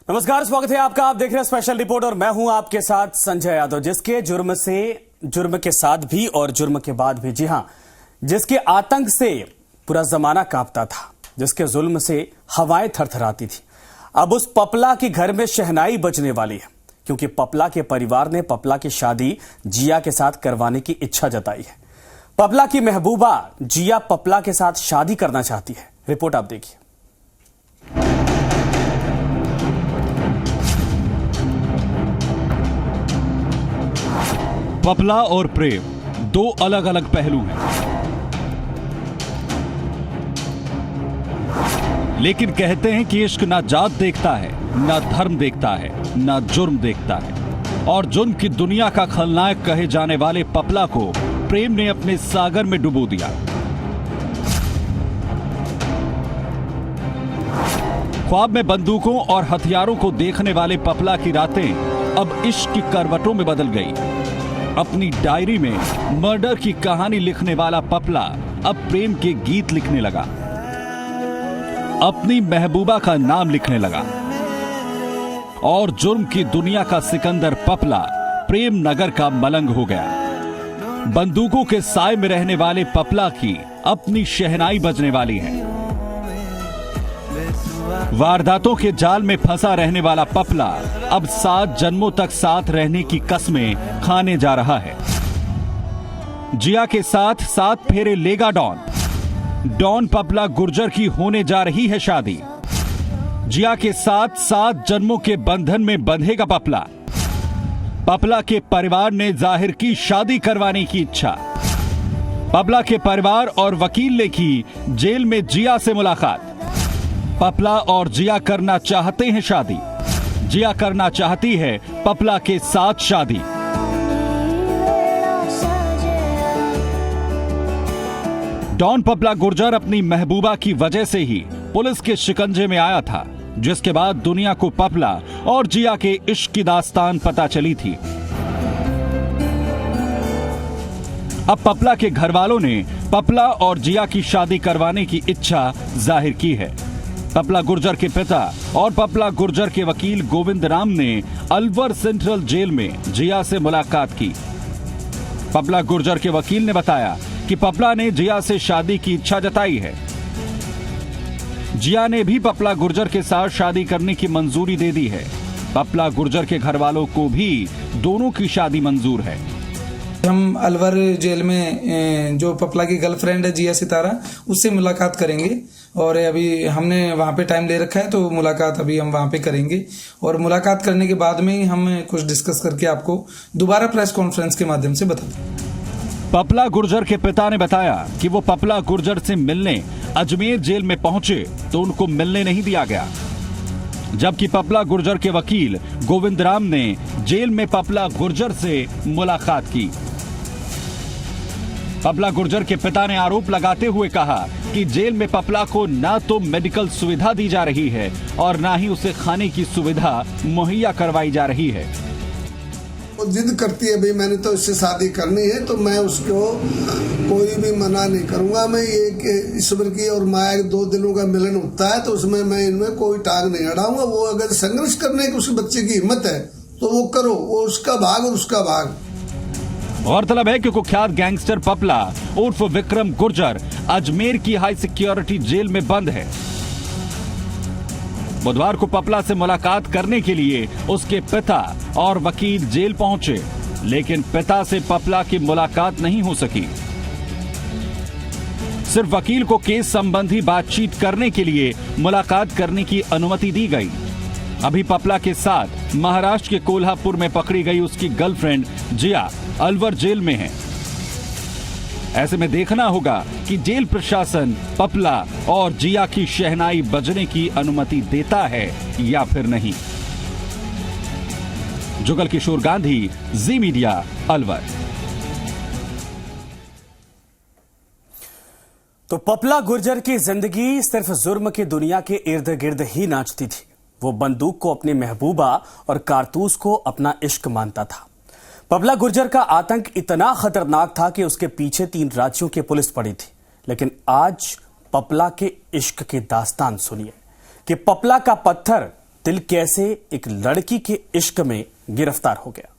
नमस्कार, स्वागत है आपका। आप देख रहे हैं स्पेशल रिपोर्ट और मैं हूं आपके साथ संजय यादव। जिसके जुर्म के साथ भी और जुर्म के बाद भी, जी हां, जिसके आतंक से पूरा जमाना कांपता था, जिसके जुल्म से हवाएं थरथराती थी, अब उस पपला के घर में शहनाई बजने वाली है, क्योंकि पपला के परिवार ने पपला की शादी जिया के साथ करवाने की इच्छा जताई है। पपला की महबूबा जिया पपला के साथ शादी करना चाहती है। रिपोर्ट आप देखिए। पपला और प्रेम दो अलग अलग पहलू हैं, लेकिन कहते हैं कि इश्क ना जात देखता है, ना धर्म देखता है, ना जुर्म देखता है। और जुर्म की दुनिया का खलनायक कहे जाने वाले पपला को प्रेम ने अपने सागर में डुबो दिया। ख्वाब में बंदूकों और हथियारों को देखने वाले पपला की रातें अब इश्क की करवटों में बदल गई। अपनी डायरी में मर्डर की कहानी लिखने वाला पपला अब प्रेम के गीत लिखने लगा, अपनी महबूबा का नाम लिखने लगा। और जुर्म की दुनिया का सिकंदर पपला प्रेम नगर का मलंग हो गया। बंदूकों के साए में रहने वाले पपला की अपनी शहनाई बजने वाली है। वारदातों के जाल में फंसा रहने वाला पपला अब 7 जन्मों तक साथ रहने की कस्में खाने जा रहा है। जिया के साथ 7 फेरे लेगा डॉन पपला गुर्जर की होने जा रही है शादी। जिया के साथ 7 जन्मों के बंधन में बंधेगा पपला के परिवार ने जाहिर की शादी करवाने की इच्छा। पपला के परिवार और वकील ने की जेल में जिया से मुलाकात। पपला और जिया करना चाहते हैं शादी। जिया करना चाहती है पपला के साथ शादी। डॉन पपला गुर्जर अपनी महबूबा की वजह से ही पुलिस के शिकंजे में आया था, जिसके बाद दुनिया को पपला और जिया के इश्क की दास्तान पता चली थी। अब पपला के घर वालों ने पपला और जिया की शादी करवाने की इच्छा जाहिर की है। पपला गुर्जर के पिता और पपला गुर्जर के वकील गोविंद राम ने अलवर सेंट्रल जेल में जिया से मुलाकात की। पपला गुर्जर के वकील ने बताया कि पपला ने जिया से शादी की इच्छा जताई है। जिया ने भी पपला गुर्जर के साथ शादी करने की मंजूरी दे दी है। पपला गुर्जर के घर वालों को भी दोनों की शादी मंजूर है। हम अलवर जेल में जो पपला की गर्लफ्रेंड है जिया सितारा, उससे मुलाकात करेंगे। और अभी हमने वहाँ पे टाइम ले रखा है, तो मुलाकात अभी हम वहाँ पे करेंगे। और मुलाकात करने के बाद में ही हम कुछ डिस्कस करके आपको दोबारा प्रेस कॉन्फ्रेंस के माध्यम से बता दें। पपला गुर्जर के पिता ने बताया कि वो पपला गुर्जर से मिलने अजमेर जेल में पहुंचे तो उनको मिलने नहीं दिया गया, जबकि पपला गुर्जर के वकील गोविंद राम ने जेल में पपला गुर्जर से मुलाकात की। पपला गुर्जर के पिता ने आरोप लगाते हुए कहा कि जेल में पपला को ना तो मेडिकल सुविधा दी जा रही है और ना ही उसे खाने की सुविधा मुहैया करवाई जा रही है। वो जिद करती है, भाई मैंने तो इससे शादी करनी है, तो मैं उसको कोई भी मना नहीं करूंगा। मैं ये कि ईश्वर की और माया के 2 दिनों का मिलन होता है, तो उसमें मैं इनमें कोई टांग नहीं अड़ाऊंगा। वो अगर संघर्ष करने की उस बच्चे की हिम्मत है तो वो करो, वो उसका भाग और उसका भाग। गौरतलब है कि कुख्यात गैंगस्टर पपला उर्फ विक्रम गुर्जर अजमेर की हाई सिक्योरिटी जेल में बंद है। बुधवार को पपला से मुलाकात करने के लिए उसके पिता और वकील जेल पहुंचे, लेकिन पिता से पपला की मुलाकात नहीं हो सकी। सिर्फ वकील को केस संबंधी बातचीत करने के लिए मुलाकात करने की अनुमति दी गई। अभी पपला के साथ महाराष्ट्र के कोल्हापुर में पकड़ी गई उसकी गर्लफ्रेंड जिया अलवर जेल में है। ऐसे में देखना होगा कि जेल प्रशासन पपला और जिया की शहनाई बजने की अनुमति देता है या फिर नहीं। जुगल किशोर गांधी, जी मीडिया, अलवर। तो पपला गुर्जर की जिंदगी सिर्फ जुर्म की दुनिया के इर्द गिर्द ही नाचती थी। वो बंदूक को अपनी महबूबा और कारतूस को अपना इश्क मानता था। पपला गुर्जर का आतंक इतना खतरनाक था कि उसके पीछे 3 राज्यों की पुलिस पड़ी थी। लेकिन आज पपला के इश्क की दास्तान सुनिए कि पपला का पत्थर दिल कैसे एक लड़की के इश्क में गिरफ्तार हो गया।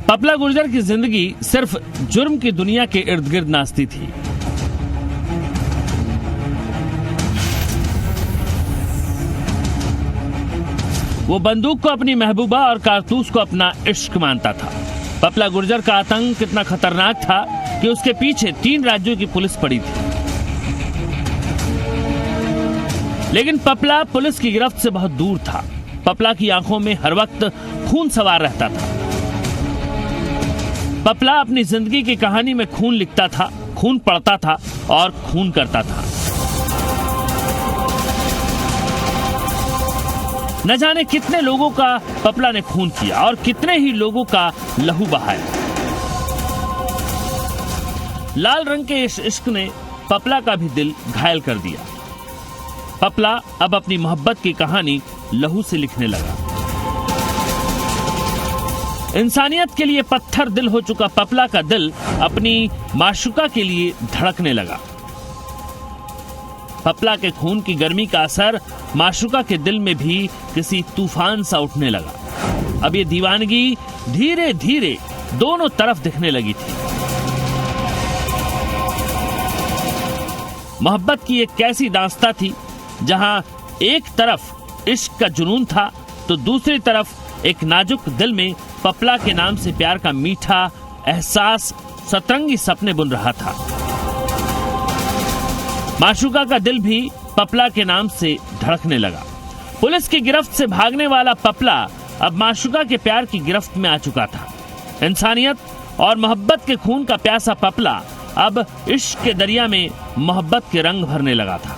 पपला गुर्जर की जिंदगी सिर्फ जुर्म की दुनिया के इर्द गिर्द नाचती थी। वो बंदूक को अपनी महबूबा और कारतूस को अपना इश्क मानता था। पपला गुर्जर का आतंक कितना खतरनाक था कि उसके पीछे 3 राज्यों की पुलिस पड़ी थी। लेकिन पपला पुलिस की गिरफ्त से बहुत दूर था। पपला की आंखों में हर वक्त खून सवार रहता था। पपला अपनी जिंदगी की कहानी में खून लिखता था, खून पढ़ता था और खून करता था। न जाने कितने लोगों का पपला ने खून किया और कितने ही लोगों का लहू बहाया। लाल रंग के इस इश्क ने पपला का भी दिल घायल कर दिया। पपला अब अपनी मोहब्बत की कहानी लहू से लिखने लगा। इंसानियत के लिए पत्थर दिल हो चुका पपला का दिल अपनी माशूका के लिए धड़कने लगा। पपला के खून की गर्मी का असर माशूका के दिल में भी किसी तूफान सा उठने लगा। अब ये दीवानगी धीरे धीरे दोनों तरफ दिखने लगी थी। मोहब्बत की एक कैसी दास्तां थी जहां एक तरफ इश्क का जुनून था तो दूसरी तरफ एक नाजुक दिल में पपला के नाम से प्यार का मीठा एहसास सतरंगी सपने बुन रहा था। माशूका का दिल भी पपला के नाम से धड़कने लगा। पुलिस की गिरफ्त से भागने वाला पपला अब माशूका के प्यार की गिरफ्त में आ चुका था। इंसानियत और मोहब्बत के खून का प्यासा पपला अब इश्क के दरिया में मोहब्बत के रंग भरने लगा था।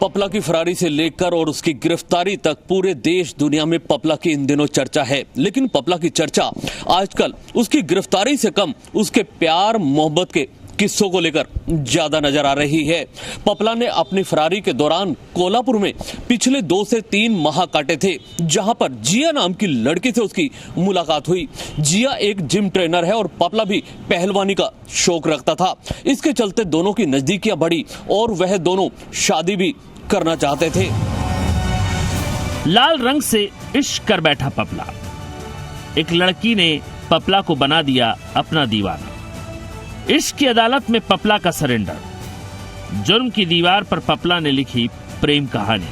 पपला की फरारी से लेकर और उसकी गिरफ्तारी तक पूरे देश दुनिया में पपला की इन दिनों चर्चा है। लेकिन पपला की चर्चा आजकल उसकी गिरफ्तारी से कम उसके प्यार मोहब्बत के किस्सों को लेकर ज्यादा नजर आ रही है। पपला ने अपनी फरारी के दौरान कोल्हापुर में पिछले 2 से 3 माह काटे थे, जहां पर जिया नाम की लड़की से उसकी मुलाकात हुई। जिया एक जिम ट्रेनर है और पपला भी पहलवानी का शौक रखता था। इसके चलते दोनों की नजदीकियां बढ़ी और वह दोनों शादी भी करना चाहते थे। लाल रंग से इश्क कर बैठा पपला। एक लड़की ने पपला को बना दिया अपना दीवाना। इश्क की अदालत में पपला का सरेंडर। जुर्म की दीवार पर पपला ने लिखी प्रेम कहानी।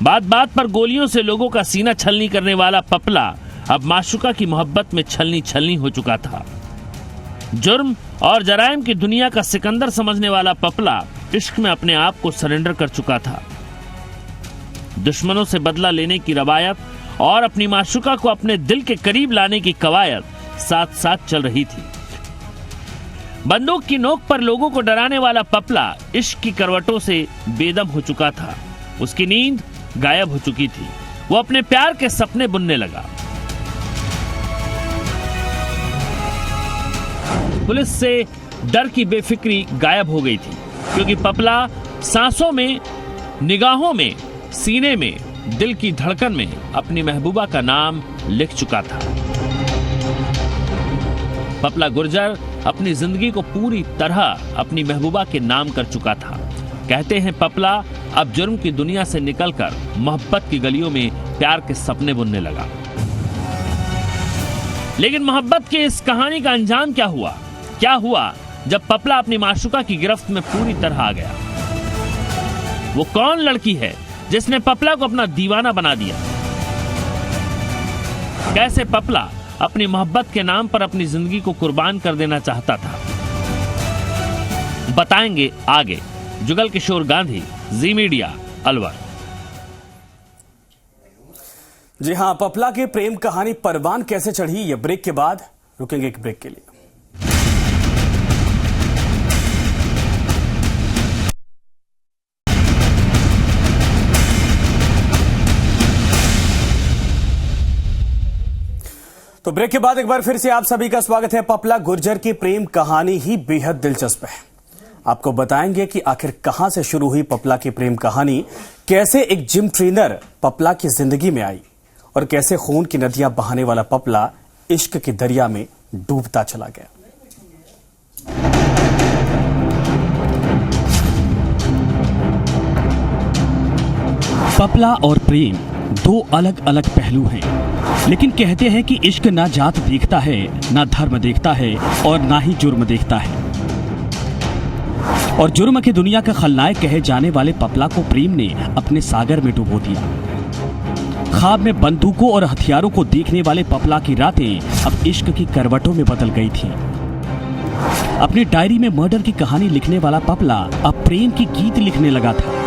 बात बात पर गोलियों से लोगों का सीना छलनी करने वाला पपला अब माशूका की मोहब्बत में छलनी छलनी हो चुका था। जुर्म और जराइम की दुनिया का सिकंदर समझने वाला पपला इश्क में अपने आप को सरेंडर कर चुका था। दुश्मनों से बदला लेने की रवायत और अपनी माशूका को अपने दिल के करीब लाने की कवायद साथ साथ चल रही थी। बंदूक की नोक पर लोगों को डराने वाला पपला इश्क की करवटों से बेदम हो चुका था। उसकी नींद गायब हो चुकी थी। वो अपने प्यार के सपने बुनने लगा। पुलिस से डर की बेफिक्री गायब हो गई थी, क्योंकि पपला सांसों में, निगाहों में, सीने में, दिल की धड़कन में अपनी महबूबा का नाम लिख चुका था। पपला गुर्जर अपनी जिंदगी को पूरी तरह अपनी महबूबा के नाम कर चुका था। कहते हैं पपला अब जुर्म की दुनिया से निकलकर मोहब्बत की गलियों में प्यार के सपने बुनने लगा। लेकिन मोहब्बत की इस कहानी का अंजाम क्या हुआ? क्या हुआ जब पपला अपनी माशूका की गिरफ्त में पूरी तरह आ गया? वो कौन लड़की है जिसने पपला को अपना दीवाना बना दिया? कैसे पपला अपनी मोहब्बत के नाम पर अपनी जिंदगी को कुर्बान कर देना चाहता था? बताएंगे आगे। जुगल किशोर गांधी, जी मीडिया, अलवर। जी हां, पपला के प्रेम कहानी परवान कैसे चढ़ी, ये ब्रेक के बाद। रुकेंगे एक ब्रेक के लिए। तो ब्रेक के बाद एक बार फिर से आप सभी का स्वागत है। पपला गुर्जर की प्रेम कहानी ही बेहद दिलचस्प है। आपको बताएंगे कि आखिर कहां से शुरू हुई पपला की प्रेम कहानी, कैसे एक जिम ट्रेनर पपला की जिंदगी में आई और कैसे खून की नदियां बहाने वाला पपला इश्क के दरिया में डूबता चला गया। पपला और प्रेम दो अलग अलग पहलू हैं, लेकिन कहते हैं कि इश्क ना जात देखता है, ना धर्म देखता है और ना ही जुर्म देखता है। और जुर्म की दुनिया का खलनायक कहे जाने वाले पपला को प्रेम ने अपने सागर में डुबो दिया। ख्वाब में बंदूकों और हथियारों को देखने वाले पपला की रातें अब इश्क की करवटों में बदल गई थी। अपनी डायरी में मर्डर की कहानी लिखने वाला पपला अब प्रेम की गीत लिखने लगा था।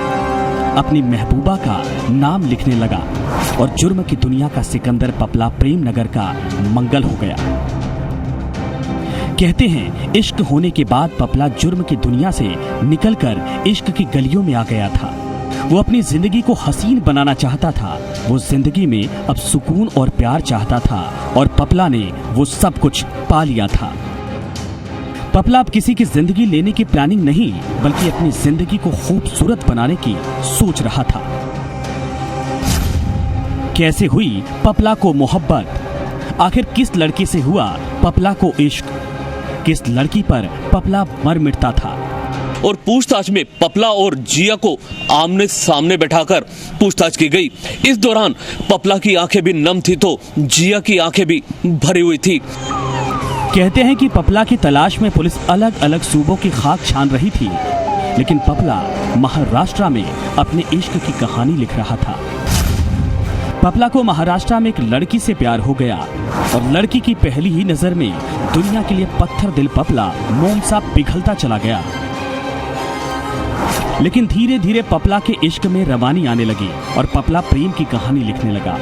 अपनी महबूबा का नाम लिखने लगा और जुर्म की दुनिया का सिकंदर पपला प्रेम नगर का मंगल हो गया। कहते हैं इश्क होने के बाद पपला जुर्म की दुनिया से निकलकर इश्क की गलियों में आ गया था। वो अपनी जिंदगी को हसीन बनाना चाहता था। वो जिंदगी में अब सुकून और प्यार चाहता था और पपला ने वो सब कुछ पा लिया था। पपला अब किसी की जिंदगी लेने की प्लानिंग नहीं, बल्कि अपनी जिंदगी को खूबसूरत बनाने की सोच रहा था। कैसे हुई पपला को मोहब्बत? आखिर किस लड़की से हुआ पपला को इश्क? किस लड़की पर पपला मर मिटता था? और पूछताछ में पपला और जिया को आमने सामने बैठाकर पूछताछ की गई। इस दौरान पपला की आंखें भी नम थी तो जिया की आंखें भी भरी हुई थी। कहते हैं कि पपला की तलाश में पुलिस अलग अलग सूबों की खाक छान रही थी, लेकिन पपला महाराष्ट्र में अपने इश्क की कहानी लिख रहा था। पपला को महाराष्ट्र में एक लड़की से प्यार हो गया और लड़की की पहली ही नजर में दुनिया के लिए पत्थर दिल पपला मोम सा पिघलता चला गया। लेकिन धीरे धीरे पपला के इश्क में रवानी आने लगी और पपला प्रेम की कहानी लिखने लगा।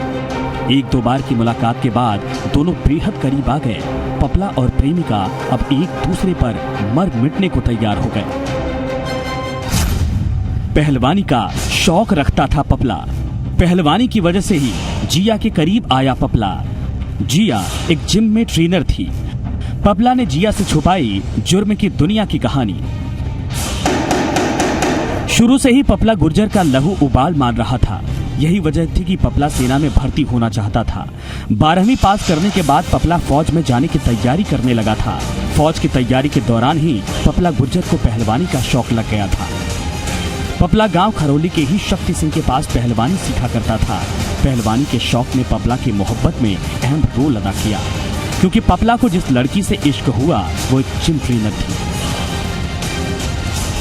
एक दो बार की मुलाकात के बाद दोनों बेहद करीब आ गए। पपला और प्रेमिका अब एक दूसरे पर मर मिटने को तैयार हो गए। पहलवानी का शौक रखता था पपला। पहलवानी की वजह से ही जिया के करीब आया पपला। जिया एक जिम में ट्रेनर थी। पपला ने जिया से छुपाई जुर्म की दुनिया की कहानी। शुरू से ही पपला गुर्जर का लहू उबाल मान रहा था। यही वजह थी कि पपला सेना में भर्ती होना चाहता था। 12वीं पास करने के बाद पपला फौज में जाने की तैयारी करने लगा था। फौज की तैयारी के दौरान ही पपला गुर्जर को पहलवानी का शौक लग गया था। पपला गांव खरौली के ही शक्ति सिंह के पास पहलवानी सीखा करता था। पहलवानी के शौक ने पपला की मोहब्बत में अहम रोल अदा किया, क्योंकि पपला को जिस लड़की से इश्क हुआ वो एक जिम ट्रेनर थी।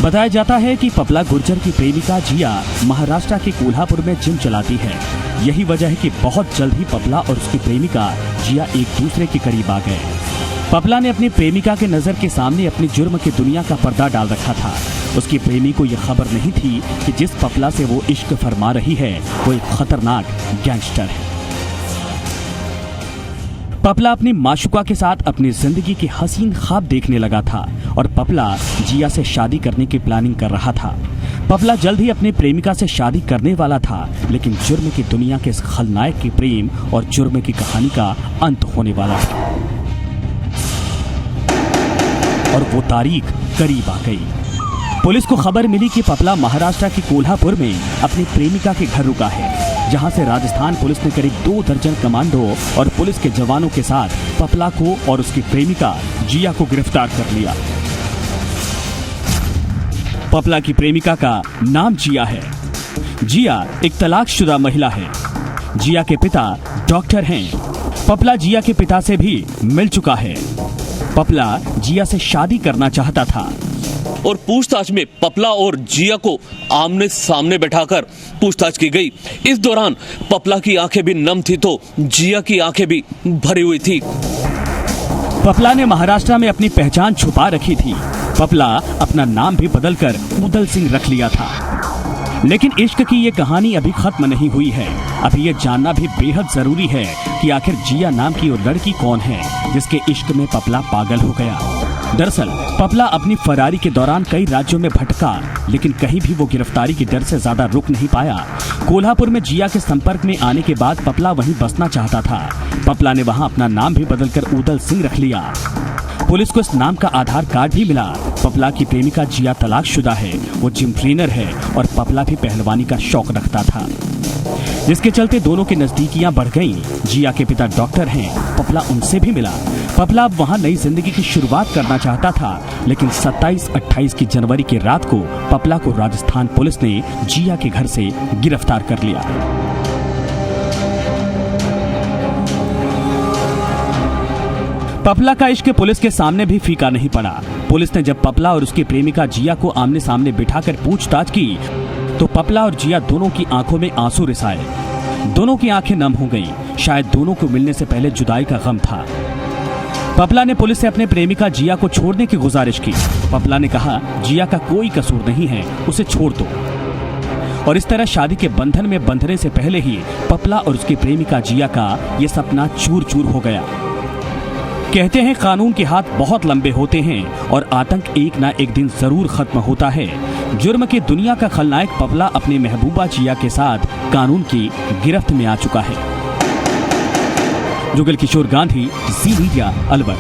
बताया जाता है कि पपला गुर्जर की प्रेमिका जिया महाराष्ट्र के कोल्हापुर में जिम चलाती है। यही वजह है कि बहुत जल्द ही पपला और उसकी प्रेमिका जिया एक दूसरे के करीब आ गए। पपला ने अपनी प्रेमिका के नजर के सामने अपनी जुर्म की दुनिया का पर्दा डाल रखा था। उसकी प्रेमी को यह खबर नहीं थी कि जिस पपला से वो इश्क फरमा रही है वो एक खतरनाक गैंगस्टर है। पपला अपनी माशुका के साथ अपनी जिंदगी की हसीन ख्वाब देखने लगा था और पपला जिया से शादी करने की प्लानिंग कर रहा था। पपला जल्द ही अपनी प्रेमिका से शादी करने वाला था, लेकिन जुर्म की दुनिया के इस खलनायक के प्रेम और जुर्म की कहानी का अंत होने वाला था और वो तारीख करीब आ गई। पुलिस को खबर मिली कि पपला महाराष्ट्र के कोल्हापुर में अपनी प्रेमिका के घर रुका है, जहां से राजस्थान पुलिस ने करीब 2 दर्जन कमांडो और पुलिस के जवानों के साथ पपला को और उसकी प्रेमिका जिया को गिरफ्तार कर लिया। पपला की प्रेमिका का नाम जिया है। जिया एक तलाकशुदा महिला है। जिया के पिता डॉक्टर हैं। पपला जिया के पिता से भी मिल चुका है। पपला जिया से शादी करना चाहता था। और पूछताछ में पपला और जिया को आमने सामने बैठाकर पूछताछ की गई। इस दौरान पपला की आंखें भी नम थी तो जिया की आंखें भी भरी हुई थी। पपला ने महाराष्ट्र में अपनी पहचान छुपा रखी थी। पपला अपना नाम भी बदलकर उदल सिंह रख लिया था। लेकिन इश्क की ये कहानी अभी खत्म नहीं हुई है। अभी ये जानना भी बेहद जरूरी है कि आखिर जिया नाम की वो लड़की कौन है जिसके इश्क में पपला पागल हो गया। दरअसल पपला अपनी फरारी के दौरान कई राज्यों में भटका, लेकिन कहीं भी वो गिरफ्तारी के डर से ज्यादा रुक नहीं पाया। कोल्हापुर में जिया के संपर्क में आने के बाद पपला वहीं बसना चाहता था। पपला ने वहां अपना नाम भी बदलकर उदल सिंह रख लिया। पुलिस को इस नाम का आधार कार्ड भी मिला। पपला की प्रेमिका जिया तलाकशुदा है, वो जिम ट्रेनर है और पपला भी पहलवानी का शौक रखता था, जिसके चलते दोनों की नजदीकियां बढ़ गईं। जिया के पिता डॉक्टर हैं, पपला उनसे भी मिला। पपला अब वहां नई जिंदगी की शुरुआत करना चाहता था, लेकिन 27-28 की जनवरी की रात को पपला को राजस्थान पुलिस ने जिया के घर से गिरफ्तार कर लिया। पपला का इश्क पुलिस के सामने भी फीका नहीं पड़ा। पुलिस ने जब पपला और उसकी प्रेमिका जिया को आमने सामने बिठाकर पूछताछ की तो पपला और जिया दोनों की आंखों में आंसू रिसाए। दोनों की आंखें नम हो गईं। शायद दोनों को मिलने से पहले जुदाई का गम था। पपला ने पुलिस से अपने प्रेमिका जिया को छोड़ने की गुजारिश की। पपला ने कहा, जिया का कोई कसूर नहीं है, उसे छोड़ दो। और इस तरह शादी के बंधन में बंधने से पहले ही पपला और उसकी प्रेमिका जिया का ये सपना चूर चूर हो गया। कहते हैं कानून के हाथ बहुत लंबे होते हैं और आतंक एक ना एक दिन जरूर खत्म होता है। जुर्म की दुनिया का खलनायक पपला अपनी महबूबा जिया के साथ कानून की गिरफ्त में आ चुका है। जुगल किशोर गांधी, जी मीडिया, अलवर।